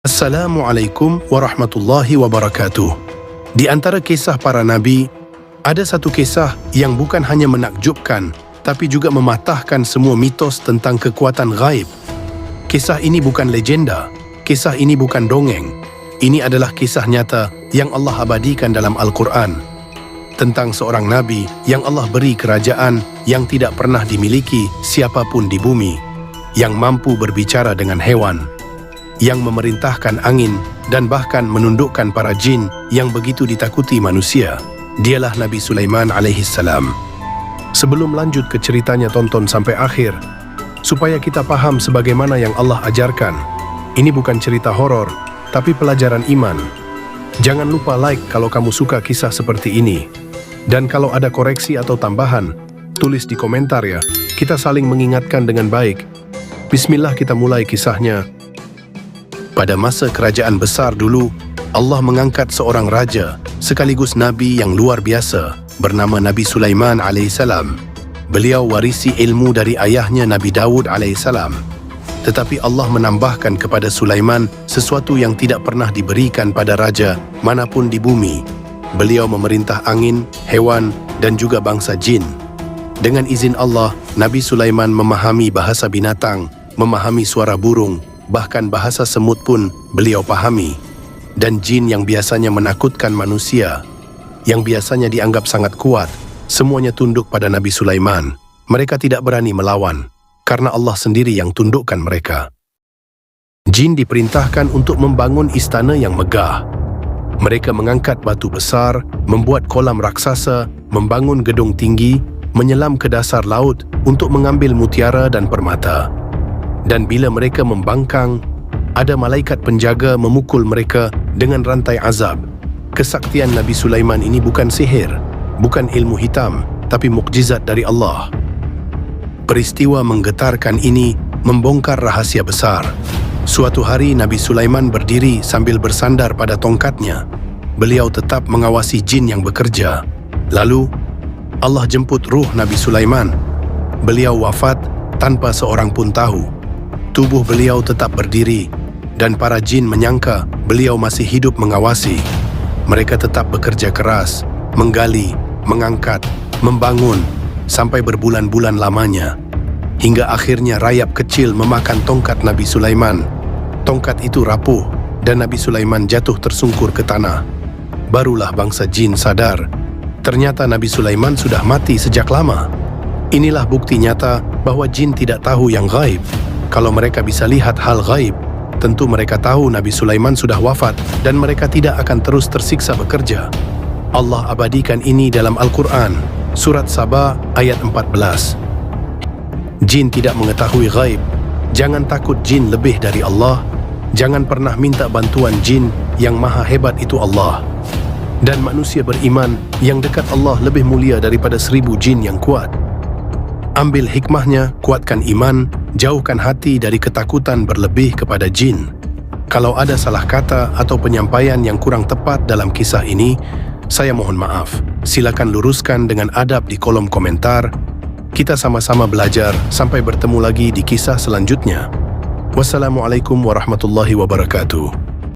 Assalamualaikum warahmatullahi wabarakatuh. Di antara kisah para nabi, ada satu kisah yang bukan hanya menakjubkan, tapi juga mematahkan semua mitos tentang kekuatan gaib. Kisah ini bukan legenda, kisah ini bukan dongeng. Ini adalah kisah nyata yang Allah abadikan dalam Al-Quran, tentang seorang nabi yang Allah beri kerajaan yang tidak pernah dimiliki siapapun di bumi, yang mampu berbicara dengan hewan, yang memerintahkan angin dan bahkan menundukkan para jin yang begitu ditakuti manusia. Dialah Nabi Sulaiman alaihissalam. Sebelum lanjut ke ceritanya, tonton sampai akhir supaya kita paham sebagaimana yang Allah ajarkan. Ini bukan cerita horor, tapi pelajaran iman. Jangan lupa like kalau kamu suka kisah seperti ini. Dan kalau ada koreksi atau tambahan, tulis di komentar ya. Kita saling mengingatkan dengan baik. Bismillah, kita mulai kisahnya. Pada masa kerajaan besar dulu, Allah mengangkat seorang raja sekaligus nabi yang luar biasa bernama Nabi Sulaiman alaihissalam. Beliau warisi ilmu dari ayahnya Nabi Dawud alaihissalam. Tetapi Allah menambahkan kepada Sulaiman sesuatu yang tidak pernah diberikan pada raja manapun di bumi. Beliau memerintah angin, hewan, dan juga bangsa jin. Dengan izin Allah, Nabi Sulaiman memahami bahasa binatang, memahami suara burung, bahkan bahasa semut pun beliau pahami. Dan jin yang biasanya menakutkan manusia, yang biasanya dianggap sangat kuat, semuanya tunduk pada Nabi Sulaiman. Mereka tidak berani melawan, karena Allah sendiri yang tundukkan mereka. Jin diperintahkan untuk membangun istana yang megah. Mereka mengangkat batu besar, membuat kolam raksasa, membangun gedung tinggi, menyelam ke dasar laut untuk mengambil mutiara dan permata. Dan bila mereka membangkang, ada malaikat penjaga memukul mereka dengan rantai azab. Kesaktian Nabi Sulaiman ini bukan sihir, bukan ilmu hitam, tapi mukjizat dari Allah. Peristiwa menggetarkan ini membongkar rahasia besar. Suatu hari Nabi Sulaiman berdiri sambil bersandar pada tongkatnya. Beliau tetap mengawasi jin yang bekerja. Lalu, Allah jemput ruh Nabi Sulaiman. Beliau wafat tanpa seorang pun tahu. Tubuh beliau tetap berdiri, dan para jin menyangka beliau masih hidup mengawasi. Mereka tetap bekerja keras, menggali, mengangkat, membangun, sampai berbulan-bulan lamanya. Hingga akhirnya rayap kecil memakan tongkat Nabi Sulaiman. Tongkat itu rapuh, dan Nabi Sulaiman jatuh tersungkur ke tanah. Barulah bangsa jin sadar, ternyata Nabi Sulaiman sudah mati sejak lama. Inilah bukti nyata bahwa jin tidak tahu yang gaib. Kalau mereka bisa lihat hal gaib, tentu mereka tahu Nabi Sulaiman sudah wafat dan mereka tidak akan terus tersiksa bekerja. Allah abadikan ini dalam Al-Quran, Surat Saba ayat 14. Jin tidak mengetahui gaib. Jangan takut jin lebih dari Allah. Jangan pernah minta bantuan jin, yang maha hebat itu Allah. Dan manusia beriman yang dekat Allah lebih mulia daripada 1000 jin yang kuat. Ambil hikmahnya, kuatkan iman, jauhkan hati dari ketakutan berlebih kepada jin. Kalau ada salah kata atau penyampaian yang kurang tepat dalam kisah ini, saya mohon maaf. Silakan luruskan dengan adab di kolom komentar. Kita sama-sama belajar sampai bertemu lagi di kisah selanjutnya. Wassalamualaikum warahmatullahi wabarakatuh.